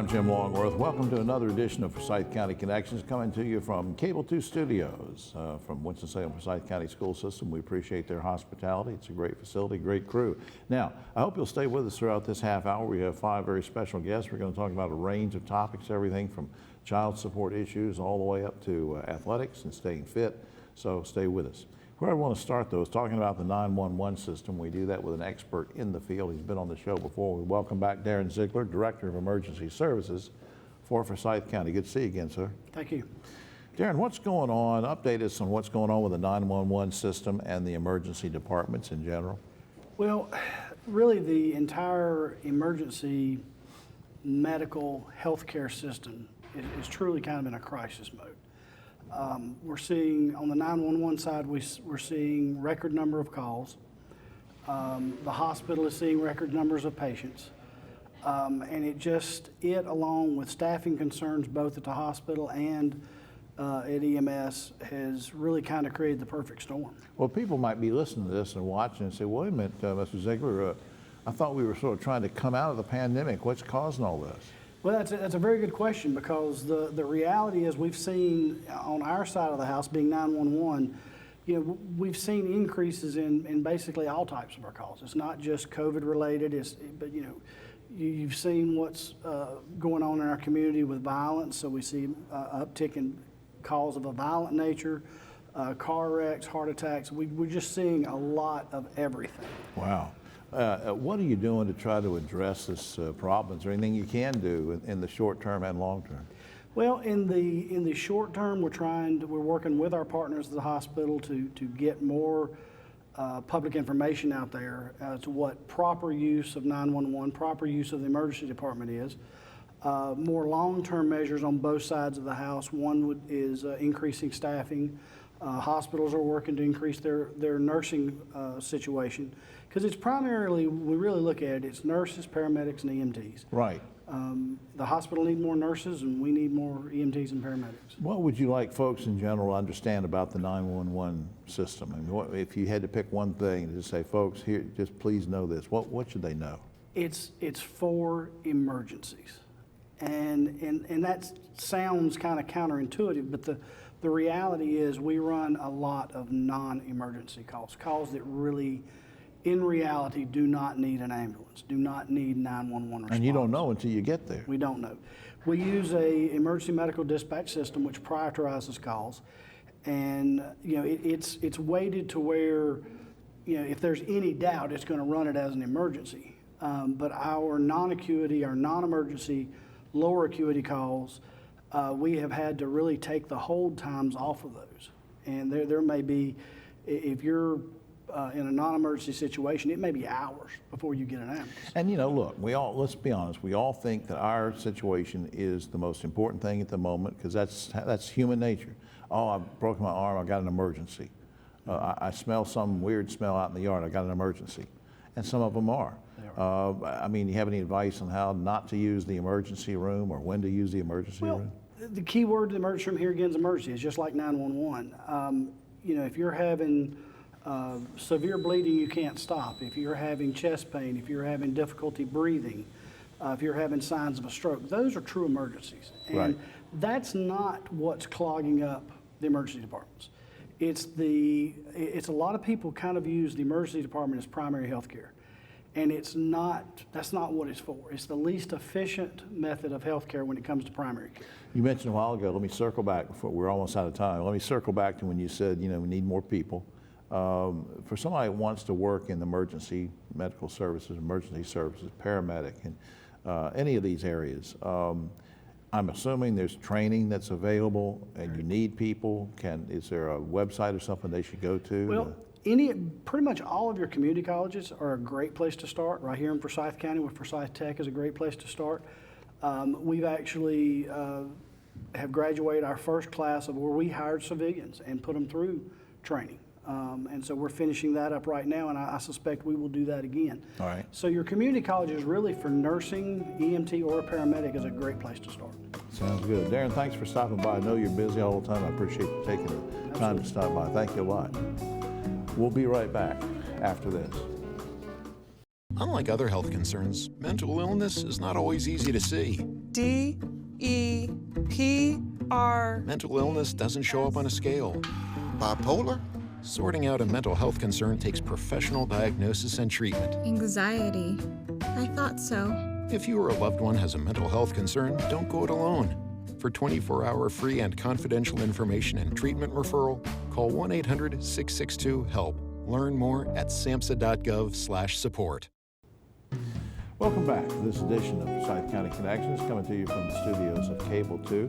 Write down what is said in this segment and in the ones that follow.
Jim Longworth. Welcome to another edition of Forsyth County Connections, coming to you from Cable 2 Studios from Winston-Salem Forsyth County School System. We appreciate their hospitality. It's a great facility, great crew. Now, I hope you'll stay with us throughout this half hour. We have 5 very special guests. We're going to talk about a range of topics, everything from child support issues all the way up to athletics and staying fit. So stay with us. Where I want to start, though, is talking about the 911 system. We do that with an expert in the field. He's been on the show before. We welcome back Darren Ziglar, Director of Emergency Services for Forsyth County. Good to see you again, sir. Thank you. Darren, what's going on? Update us on what's going on with the 911 system and the emergency departments in general. Well, really the entire emergency medical healthcare system is truly kind of in a crisis mode. We're seeing on the 911 side, we're seeing record number of calls. The hospital is seeing record numbers of patients. And it along with staffing concerns both at the hospital and at EMS has really kind of created the perfect storm. Well, people might be listening to this and watching and say, wait a minute, Mr. Ziglar, I thought we were sort of trying to come out of the pandemic. What's causing all this? Well, that's a very good question, because the reality is we've seen on our side of the house, being 911, we've seen increases in basically all types of our calls. It's not just COVID related, but you've seen what's going on in our community with violence. So we see uptick in calls of a violent nature, car wrecks, heart attacks. We're just seeing a lot of everything. Wow. What are you doing to try to address this problem? Is there anything you can do in the short term and long term? Well, in the short term, we're working with our partners at the hospital to get more public information out there as to what proper use of 911, proper use of the emergency department is. More long-term measures on both sides of the house. One is increasing staffing. Hospitals are working to increase their nursing situation, because it's primarily, we really look at it, it's nurses, paramedics, and EMTs. Right. The hospital need more nurses, and we need more EMTs and paramedics. What would you like folks in general to understand about the 911 system? I mean, if you had to pick one thing to just say, folks, here, just please know this, what should they know? It's for emergencies, and that sounds kind of counterintuitive, but the reality is we run a lot of non-emergency calls that really, in reality, do not need an ambulance, do not need 911 response. And you don't know until you get there. We don't know. We use a emergency medical dispatch system which prioritizes calls, and it's weighted to where if there's any doubt, it's going to run it as an emergency. But our non-acuity, our non-emergency, lower acuity calls, we have had to really take the hold times off of those. And there may be, if you're in a non-emergency situation, it may be hours before you get an ambulance. And look, let's be honest, we all think that our situation is the most important thing at the moment, because that's human nature. Oh, I broke my arm, I got an emergency. I smell some weird smell out in the yard, I got an emergency. And some of them are. I mean, you have any advice on how not to use the emergency room, or when to use the emergency room? The key word to the emergency room here again is emergency. It's just like 911. If you're having severe bleeding you can't stop, if you're having chest pain, if you're having difficulty breathing, if you're having signs of a stroke, those are true emergencies. And right. That's not what's clogging up the emergency departments. It's a lot of people kind of use the emergency department as primary health care. And that's not what it's for. It's the least efficient method of health care when it comes to primary care. You mentioned a while ago, let me circle back before we're almost out of time. Let me circle back to when you said, we need more people. For somebody that wants to work in emergency medical services, emergency services, paramedic, and any of these areas, I'm assuming there's training that's available and you need people. Is there a website or something they should go to? Well, pretty much all of your community colleges are a great place to start. Right here in Forsyth County with Forsyth Tech is a great place to start. We've actually have graduated our first class of where we hired civilians and put them through training. And so we're finishing that up right now, and I suspect we will do that again. All right. So your community colleges really for nursing, EMT, or a paramedic is a great place to start. Sounds good. Darren, thanks for stopping by. I know you're busy all the time. I appreciate you taking the time to stop by. Thank you a lot. We'll be right back after this. Unlike other health concerns, mental illness is not always easy to see. DEPR. Mental illness doesn't show up on a scale. Bipolar? Sorting out a mental health concern takes professional diagnosis and treatment. Anxiety. I thought so. If you or a loved one has a mental health concern, don't go it alone. For 24-hour free and confidential information and treatment referral, call 1-800-662-HELP. Learn more at samhsa.gov/support. Welcome back to this edition of Forsyth County Connections, coming to you from the studios of Cable 2.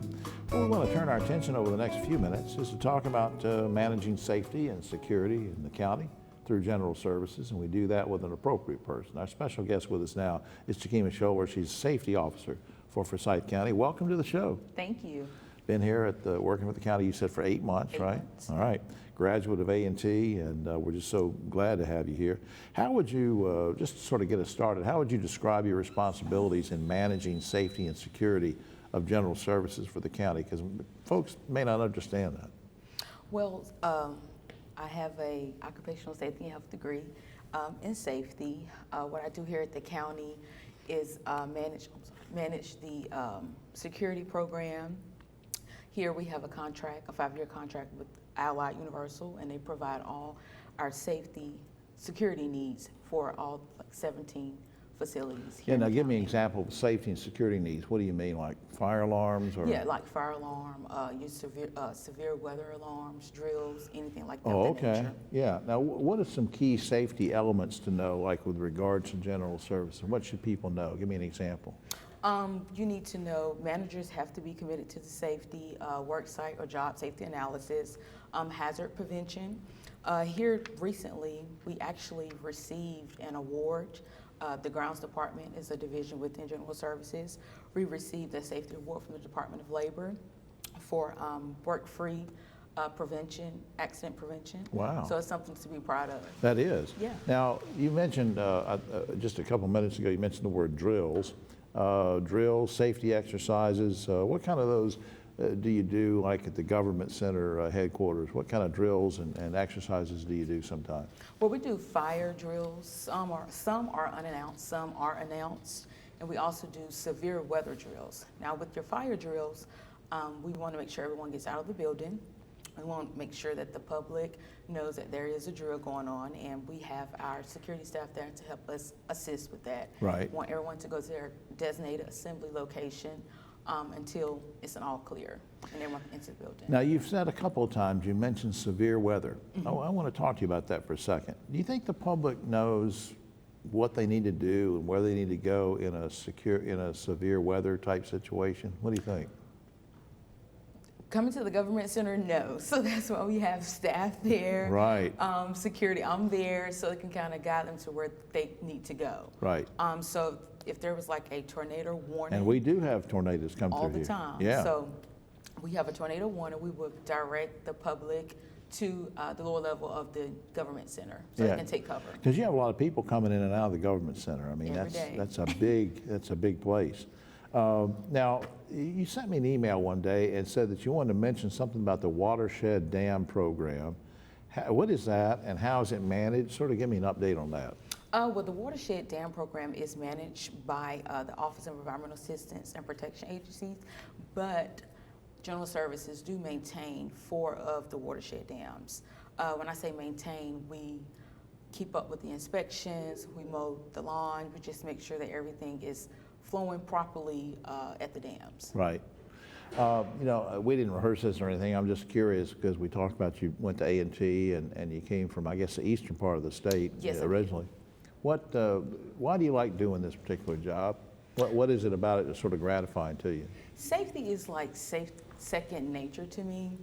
What we want to turn our attention over the next few minutes is to talk about managing safety and security in the county through general services, and we do that with an appropriate person. Our special guest with us now is Chakeemia Shoulars. She's Safety Officer for Forsyth County. Welcome to the show. Thank you. Been here at working with the county, you said, for 8 months, right? 8 months. All right. Graduate of A&T, and we're just so glad to have you here. How would you, just to sort of get us started, how would you describe your responsibilities in managing safety and security of general services for the county? Because folks may not understand that. Well, I have a occupational safety and health degree in safety. What I do here at the county is manage the security program. Here we have a contract, a 5-year contract with Allied Universal, and they provide all our security needs for all 17 facilities here. Yeah, in now the give me an county. example of safety and security needs. What do you mean, like fire alarms? Or? Yeah, like fire alarm, your severe weather alarms, drills, anything like that. Oh, of that okay. nature. Yeah. Now, what are some key safety elements to know, like with regards to general services? What should people know? Give me an example. You need to know managers have to be committed to the safety, work site or job safety analysis, hazard prevention. Here recently, we actually received an award. The grounds department is a division within general services. We received a safety award from the Department of Labor for work-free prevention, accident prevention. Wow. So it's something to be proud of. That is. Yeah. Now, you mentioned just a couple minutes ago, you mentioned the word drills. Drills, safety exercises. What kind of those do you do, like at the government center headquarters? What kind of drills and exercises do you do sometimes? Well, we do fire drills. Some are unannounced, some are announced, and we also do severe weather drills. Now, with your fire drills, we want to make sure everyone gets out of the building. We want to make sure that the public knows that there is a drill going on, and we have our security staff there to help us assist with that. Right. We want everyone to go to their designated assembly location until it's an all clear, and everyone can enter the building. Now, you've said a couple of times, you mentioned severe weather. Oh, I want to talk to you about that for a second. Do you think the public knows what they need to do and where they need to go in a severe weather type situation? What do you think? Coming to the government center, no. So that's why we have staff there. Right. Security, I'm there so it can kind of guide them to where they need to go. Right. So if there was like a tornado warning. And we do have tornadoes come all through here. the time. Yeah. So we have a tornado warning, we would direct the public to the lower level of the government center so Yeah. they can take cover. Because you have a lot of people coming in and out of the government center. I mean, Every day. that's a big place. Now, you sent me an email one day and said that you wanted to mention something about the watershed dam program. What is that, and how is it managed? Sort of give me an update on that. Well, the watershed dam program is managed by the Office of Environmental Assistance and Protection Agencies, but General Services do maintain 4 of the watershed dams. When I say maintain, we keep up with the inspections, we mow the lawn, we just make sure that everything is flowing properly at the dams. Right. We didn't rehearse this or anything. I'm just curious because we talked about you went to A&T and you came from, I guess, the eastern part of the state Yes, I did. originally. Why do you like doing this particular job? What is it about it that's sort of gratifying to you? Safety is like second nature to me.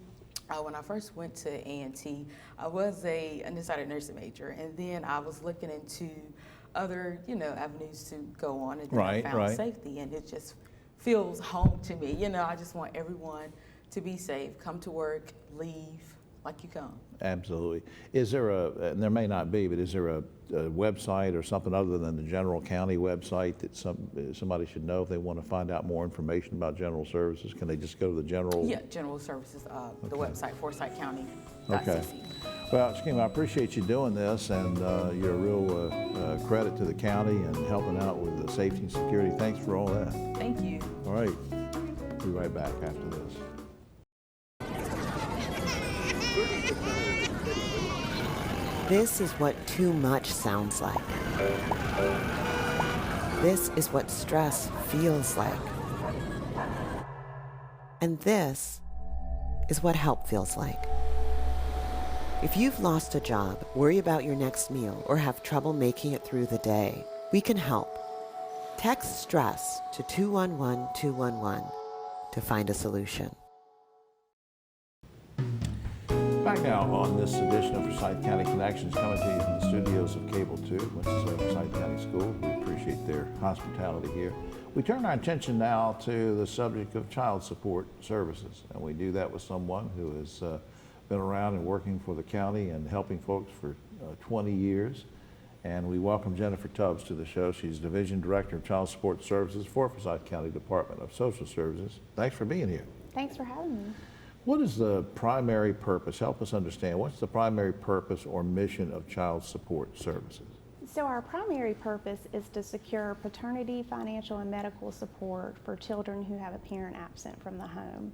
When I first went to A&T, I was an decided nursing major, and then I was looking into other, avenues to go on, and then I found safety, and it just feels home to me. I just want everyone to be safe, come to work, leave like you come. Absolutely. Is there and there may not be, but is there a website or something other than the general county website that somebody should know if they want to find out more information about general services? Can they just go to the general? Yeah, general services, the website, Forsyth County. Okay. Well, Chakeemia, I appreciate you doing this, and you're a real credit to the county and helping out with the safety and security. Thanks for all that. Thank you. All right. We'll be right back after this. This is what too much sounds like. This is what stress feels like. And this is what help feels like. If you've lost a job, worry about your next meal, or have trouble making it through the day, we can help. Text STRESS to 211-211 to find a solution. Back now on this edition of Forsyth County Connections, coming to you from the studios of Cable 2, Winston-Salem Forsyth County Schools. We appreciate their hospitality here. We turn our attention now to the subject of child support services, and we do that with someone who has been around and working for the county and helping folks for 20 years. And we welcome Jennifer Tubbs to the show. She's Division Director of Child Support Services for Forsyth County Department of Social Services. Thanks for being here. Thanks for having me. What is the primary purpose? Help us understand. What's the primary purpose or mission of child support services? So our primary purpose is to secure paternity, financial, and medical support for children who have a parent absent from the home.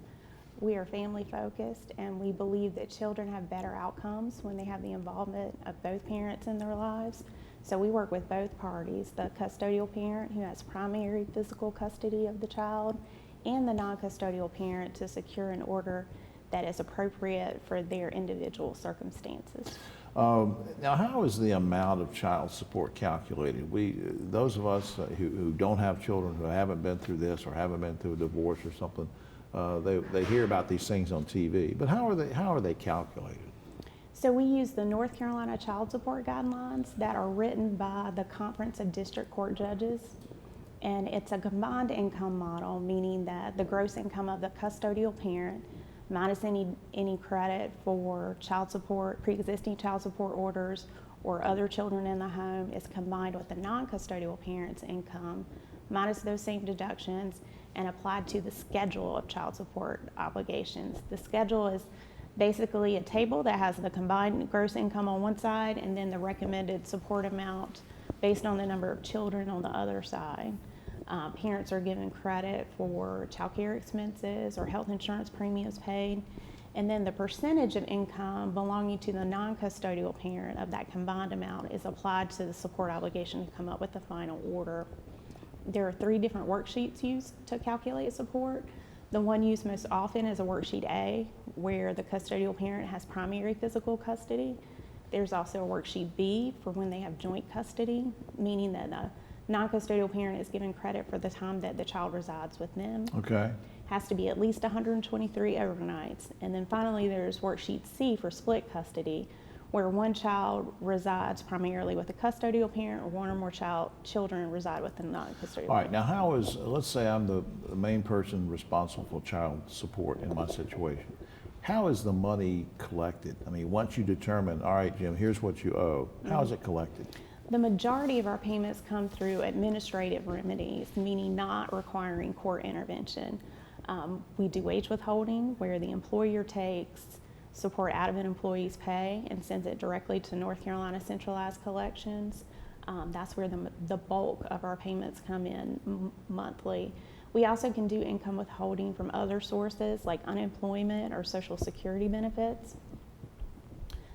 We are family focused, and we believe that children have better outcomes when they have the involvement of both parents in their lives. So we work with both parties, the custodial parent who has primary physical custody of the child and the non-custodial parent to secure an order that is appropriate for their individual circumstances. Now, how is the amount of child support calculated? Those of us who don't have children, who haven't been through this or haven't been through a divorce or something, they hear about these things on TV. But how are they calculated? So we use the North Carolina Child Support Guidelines that are written by the Conference of District Court Judges. And it's a combined income model, meaning that the gross income of the custodial parent minus any credit for child support, pre-existing child support orders, or other children in the home is combined with the non-custodial parent's income minus those same deductions and applied to the schedule of child support obligations. The schedule is basically a table that has the combined gross income on one side and then the recommended support amount based on the number of children on the other side. Parents are given credit for child care expenses or health insurance premiums paid, and then the percentage of income belonging to the non-custodial parent of that combined amount is applied to the support obligation to come up with the final order. There are 3 different worksheets used to calculate support. The one used most often is a worksheet A, where the custodial parent has primary physical custody. There's also a worksheet B for when they have joint custody, meaning that the non-custodial parent is given credit for the time that the child resides with them. Okay. Has to be at least 123 overnights. And then finally there's worksheet C for split custody, where one child resides primarily with the custodial parent or one or more children reside with the non-custodial All right, parent. now let's say I'm the main person responsible for child support in my situation. How is the money collected? I mean, once you determine, all right, Jim, here's what you owe, how is it collected? The majority of our payments come through administrative remedies, meaning not requiring court intervention. We do wage withholding, where the employer takes support out of an employee's pay and sends it directly to North Carolina Centralized Collections. That's where the bulk of our payments come in monthly. We also can do income withholding from other sources like unemployment or Social Security benefits.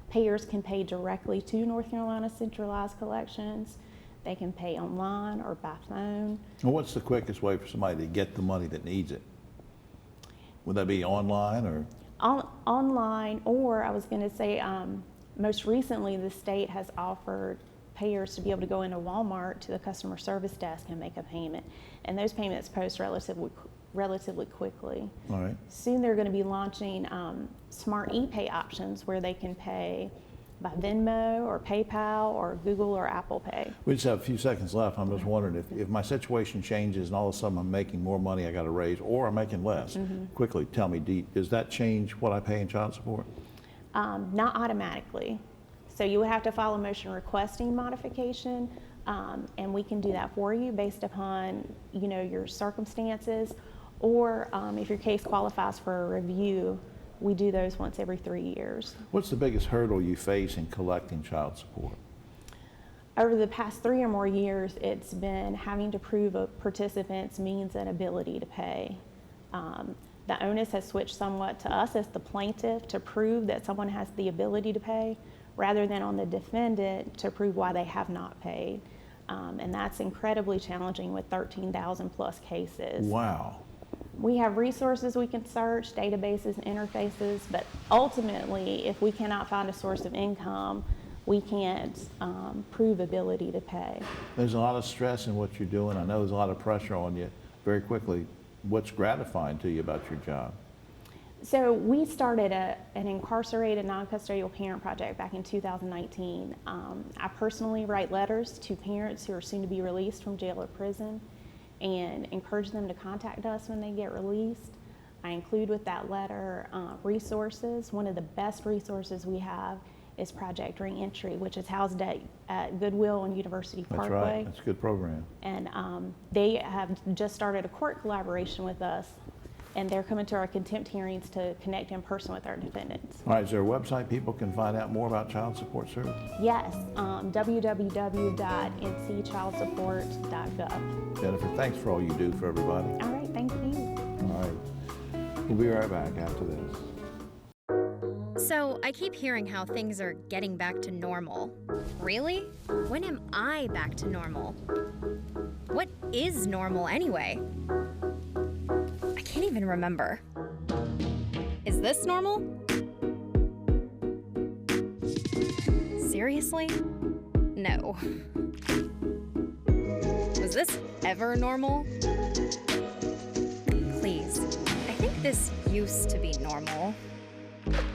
Payers can pay directly to North Carolina Centralized Collections. They can pay online or by phone. Well, what's the quickest way for somebody to get the money that needs it? Would that be online or? Online, or I was going to say, most recently the state has offered payers to be able to go into Walmart to the customer service desk and make a payment. And those payments post relatively quickly. All right. Soon they're going to be launching smart e-pay options where they can pay by Venmo or PayPal or Google or Apple Pay. We just have a few seconds left. I'm just wondering if my situation changes and all of a sudden I'm making more money I got to raise, or I'm making less. Quickly tell me, does that change what I pay in child support? Not automatically. So you would have to file a motion requesting modification, and we can do that for you based upon, your circumstances, or if your case qualifies for a review, we do those once every 3 years. What's the biggest hurdle you face in collecting child support? Over the past 3 or more years, it's been having to prove a participant's means and ability to pay. The onus has switched somewhat to us as the plaintiff to prove that someone has the ability to pay, rather than on the defendant to prove why they have not paid. And that's incredibly challenging with 13,000 plus cases. Wow. We have resources we can search, databases and interfaces, but ultimately, if we cannot find a source of income, we can't prove ability to pay. There's a lot of stress in what you're doing. I know there's a lot of pressure on you. Very quickly, what's gratifying to you about your job? So we started an incarcerated non-custodial parent project back in 2019. I personally write letters to parents who are soon to be released from jail or prison and encourage them to contact us when they get released. I include with that letter resources. One of the best resources we have is Project Reentry, which is housed at Goodwill on University Parkway. That's right. That's a good program. And they have just started a court collaboration with us, and they're coming to our contempt hearings to connect in person with our defendants. All right, is there a website people can find out more about child support services? Yes, www.ncchildsupport.gov. Jennifer, thanks for all you do for everybody. All right, thank you. All right. We'll be right back after this. So, I keep hearing how things are getting back to normal. Really? When am I back to normal? What is normal anyway? I can't even remember. Is this normal? Seriously? No. Was this ever normal? Please. I think this used to be normal.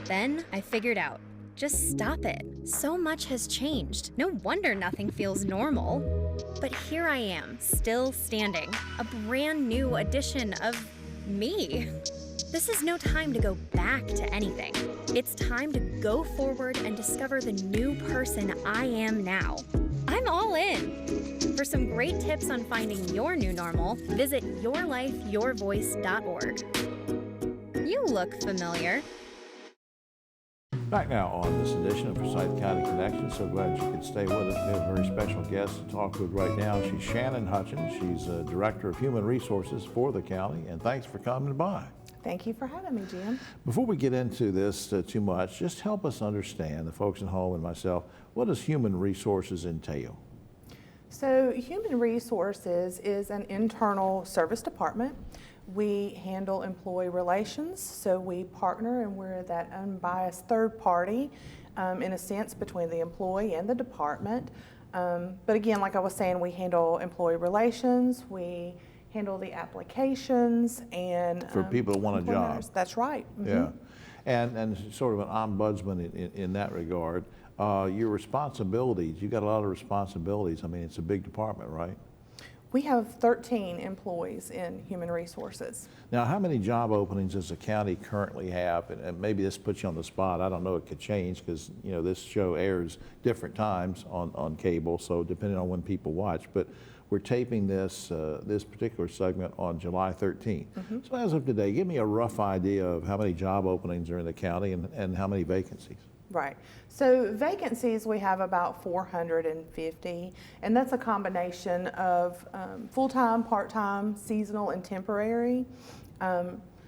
Then I figured out, just stop it. So much has changed. No wonder nothing feels normal. But here I am, still standing. A brand new edition of me. This is no time to go back to anything. It's time to go forward and discover the new person I am now. I'm all in. For some great tips on finding your new normal, visit yourlifeyourvoice.org. You look familiar. Back now on this edition of Forsyth County Connections. So glad you could stay with us. We have a very special guest to talk with right now. She's Shannon Hutchins. She's Director of Human Resources for the county. And thanks for coming by. Thank you for having me, Jim. Before we get into this too much, just help us understand, the folks at home and myself, what does human resources entail? So Human Resources is an internal service department. We handle employee relations, so we partner and we're that unbiased third party, in a sense, between the employee and the department. But again, like I was saying, we handle employee relations, we handle the applications, and For people that want a job. matters. That's right. Mhm. Yeah. And sort of an ombudsman in that regard. Your responsibilities, you've got a lot of responsibilities. I mean, it's a big department, right? We have 13 employees in Human Resources. Now, how many job openings does the county currently have? And maybe this puts you on the spot. I don't know, it could change because, this show airs different times on cable, so depending on when people watch. But we're taping this particular segment on July 13th. Mm-hmm. So as of today, give me a rough idea of how many job openings are in the county and how many vacancies. Right. So vacancies, we have about 450, and that's a combination of full-time, part-time, seasonal, and temporary.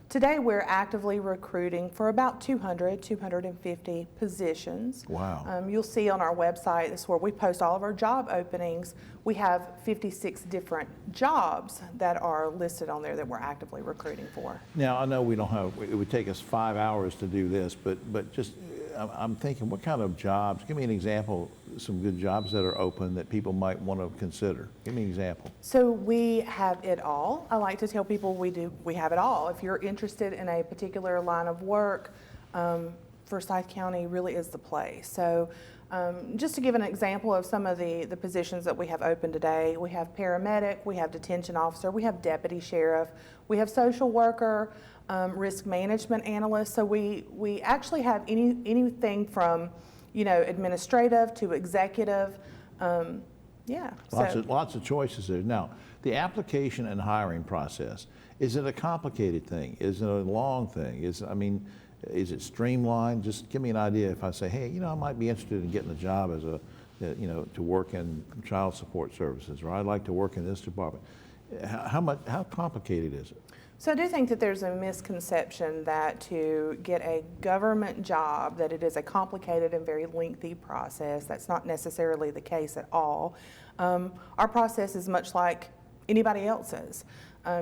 Today, we're actively recruiting for about 250 positions. Wow. You'll see on our website, this is where we post all of our job openings. We have 56 different jobs that are listed on there that we're actively recruiting for. Now, I know it would take us 5 hours to do this, but just, I'm thinking, what kind of jobs? Give me an example, some good jobs that are open that people might want to consider. Give me an example. So we have it all. I like to tell people we have it all. If you're interested in a particular line of work, Forsyth County really is the place. So just to give an example of some of the positions that we have open today, we have paramedic, we have detention officer, we have deputy sheriff, we have social worker, risk management analysts. So we actually have anything from, administrative to executive. Lots of choices there. Now, the application and hiring process, is it a complicated thing? Is it a long thing? Is it streamlined? Just give me an idea if I say, hey, I might be interested in getting a job as to work in child support services, or I'd like to work in this department. How complicated is it? So I do think that there's a misconception that to get a government job, that it is a complicated and very lengthy process. That's not necessarily the case at all. Our process is much like anybody else's.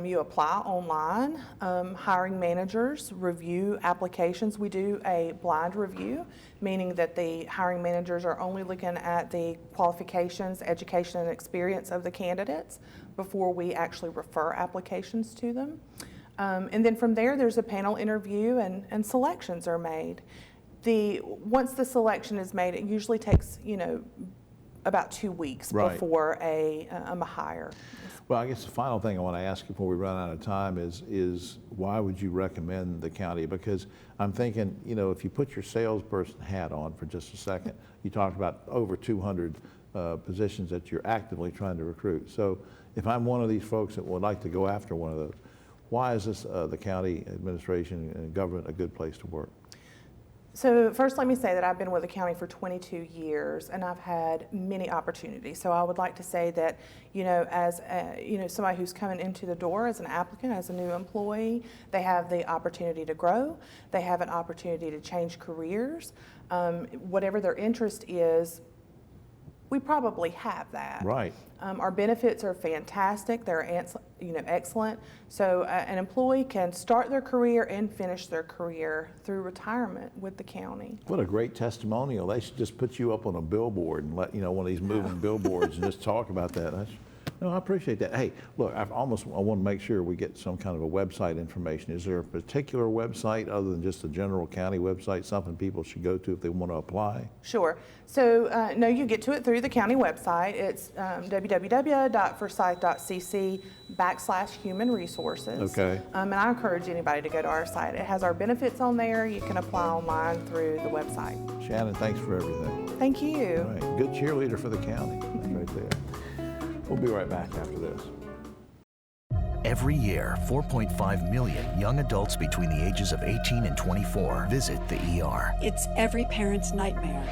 You apply online, hiring managers review applications. We do a blind review, meaning that the hiring managers are only looking at the qualifications, education, and experience of the candidates before we actually refer applications to them. And then from there's a panel interview and selections are made. Once the selection is made, it usually takes, about 2 weeks before a hire. Well, I guess the final thing I want to ask before we run out of time is why would you recommend the county? Because I'm thinking, if you put your salesperson hat on for just a second, you talked about over 200 positions that you're actively trying to recruit. So if I'm one of these folks that would like to go after one of those, why is this the county administration and government a good place to work? So first, let me say that I've been with the county for 22 years, and I've had many opportunities. So I would like to say that, as somebody who's coming into the door as an applicant, as a new employee, they have the opportunity to grow. They have an opportunity to change careers. Whatever their interest is, we probably have that. Right. Our benefits are fantastic. They're excellent. So an employee can start their career and finish their career through retirement with the county. What a great testimonial. They should just put you up on a billboard and let one of these moving billboards and just talk about that. No, I appreciate that. Hey, look, I want to make sure we get some kind of a website information. Is there a particular website other than just the general county website, something people should go to if they want to apply? Sure. So, no, you get to it through the county website. It's www.forsyth.cc/human resources. Okay. And I encourage anybody to go to our site. It has our benefits on there. You can apply online through the website. Shannon, thanks for everything. Thank you. All right. Good cheerleader for the county. That's right there. We'll be right back after this. Every year, 4.5 million young adults between the ages of 18 and 24 visit the ER. It's every parent's nightmare.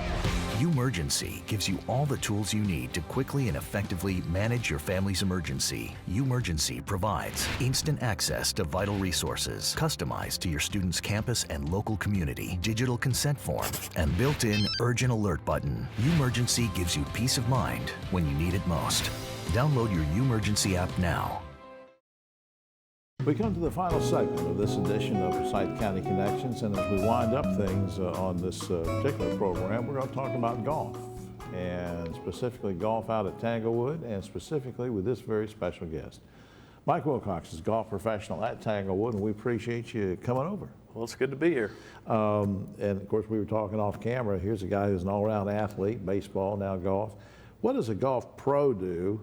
Umergency gives you all the tools you need to quickly and effectively manage your family's emergency. Umergency provides instant access to vital resources, customized to your student's campus and local community, digital consent form, and built-in urgent alert button. Umergency gives you peace of mind when you need it most. Download your Umergency app now. We come to the final segment of this edition of Forsyth County Connections, and as we wind up things on this particular program, we're going to talk about golf, and specifically golf out at Tanglewood, and specifically with this very special guest. Mike Wilcox is a golf professional at Tanglewood, and we appreciate you coming over. Well, it's good to be here. And of course, we were talking off camera. Here's a guy who's an all-around athlete, baseball, now golf. What does a golf pro do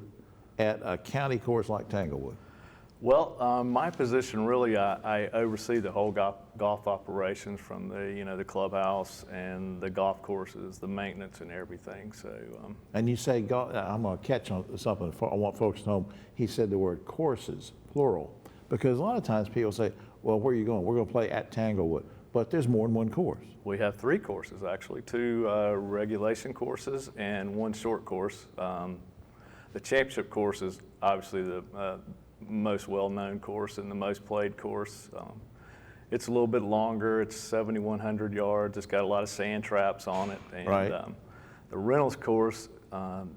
at a county course like Tanglewood? Well, my position really, I oversee the whole golf operations from the clubhouse and the golf courses, the maintenance and everything. So. And you say golf. I'm going to catch on something. I want folks to know. He said the word courses, plural, because a lot of times people say, "Well, where are you going?" We're going to play at Tanglewood, but there's more than one course. We have 3 courses actually, 2 regulation courses and 1 short course. The championship course is obviously the most well-known course and the most played course. It's a little bit longer. It's 7,100 yards. It's got a lot of sand traps on it. And, right. The Reynolds course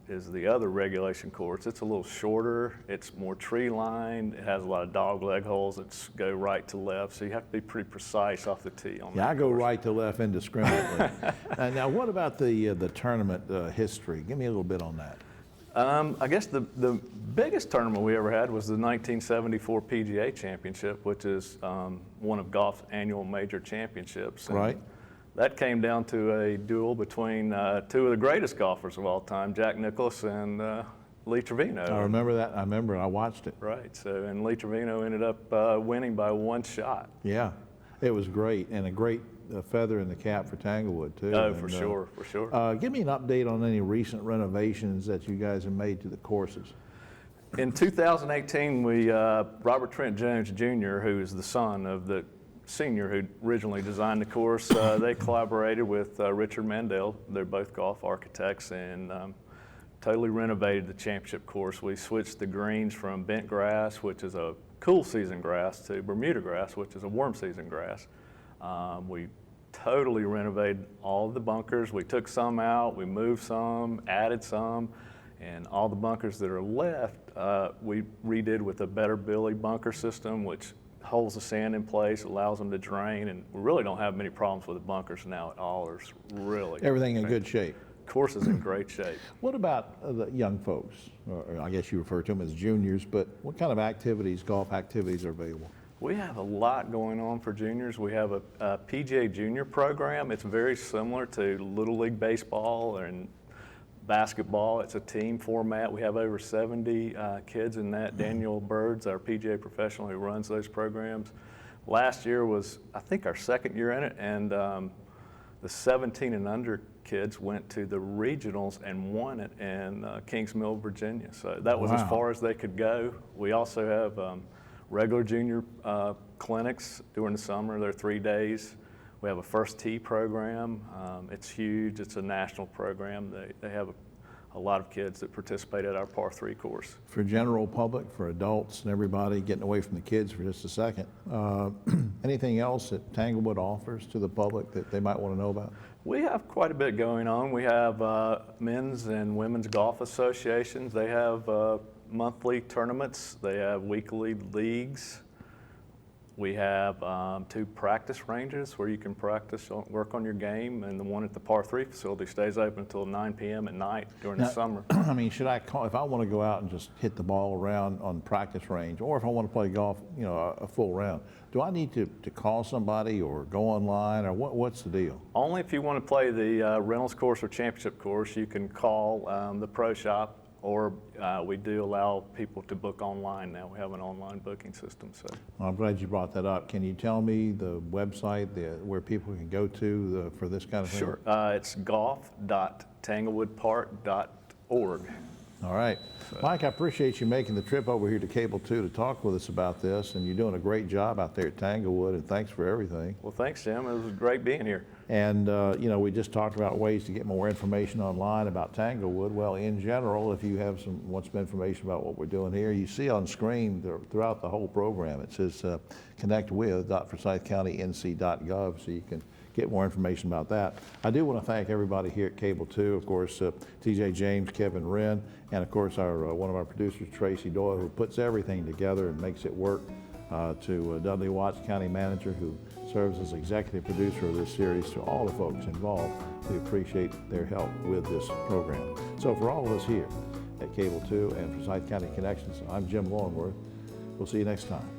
is the other regulation course. It's a little shorter. It's more tree-lined. It has a lot of dogleg holes that go right to left, so you have to be pretty precise off the tee on that. Yeah, I go right to left indiscriminately. Now, what about the tournament history? Give me a little bit on that. I guess the biggest tournament we ever had was the 1974 PGA Championship, which is one of golf's annual major championships. And right. That came down to a duel between 2 of the greatest golfers of all time, Jack Nicklaus and Lee Trevino. I remember that. I remember. I watched it. Right. So, and Lee Trevino ended up winning by one shot. Yeah, it was great, and a great feather in the cap for Tanglewood too. Oh, and, for sure, for sure. Give me an update on any recent renovations that you guys have made to the courses. In 2018, we Robert Trent Jones Jr., who is the son of the senior who originally designed the course, they collaborated with Richard Mandel. They're both golf architects, and totally renovated the championship course. We switched the greens from bent grass, which is a cool season grass, to Bermuda grass, which is a warm season grass. We totally renovated all of the bunkers. We took some out, we moved some, added some, and all the bunkers that are left, we redid with a better Billy bunker system, which holds the sand in place, allows them to drain, and we really don't have many problems with the bunkers now at all. There's really Everything in good shape. Course is in great shape. What about the young folks? Or I guess you refer to them as juniors, but what kind of activities, golf activities are available? We have a lot going on for juniors. We have a PGA Junior program. It's very similar to Little League Baseball and basketball. It's a team format. We have over 70 kids in that. Daniel Bird's our PGA professional who runs those programs. Last year was, I think, our second year in it, and the 17 and under kids went to the regionals and won it in Kings Mill, Virginia. So that was as far as they could go. We also have regular junior clinics during the summer. They're 3 days. We have a first tee program. It's huge. It's a national program. They have a lot of kids that participate at our par 3 course. For general public, for adults and everybody, getting away from the kids for just a second, anything else that Tanglewood offers to the public that they might want to know about? We have quite a bit going on. We have men's and women's golf associations. They have monthly tournaments. They have weekly leagues. We have 2 practice ranges where you can practice, work on your game, and the one at the par 3 facility stays open until 9 p.m. at night during the summer. I mean, should I call, if I want to go out and just hit the ball around on practice range, or if I want to play golf, you know, a full round, do I need to call somebody or go online, or what's the deal? Only if you want to play the Reynolds course or championship course, you can call the pro shop, or we do allow people to book online now. We have an online booking system. So Well, I'm glad you brought that up. Can you tell me the website where people can go to for this kind of thing? Sure. It's golf.tanglewoodpark.org. All right. Mike, I appreciate you making the trip over here to Cable 2 to talk with us about this, and you're doing a great job out there at Tanglewood, and thanks for everything. Well, thanks, Jim. It was great being here. And, you know, we just talked about ways to get more information online about Tanglewood. Well, in general, if you have want some information about what we're doing here, you see on screen throughout the whole program, it says connectwith.forsythcountync.gov, so you can get more information about that. I do want to thank everybody here at Cable 2, of course, TJ James, Kevin Wren, and of course one of our producers, Tracy Doyle, who puts everything together and makes it work, to Dudley Watts, County Manager, who serves as executive producer of this series, to all the folks involved. We appreciate their help with this program. So for all of us here at Cable 2 and Forsyth County Connections, I'm Jim Longworth. We'll see you next time.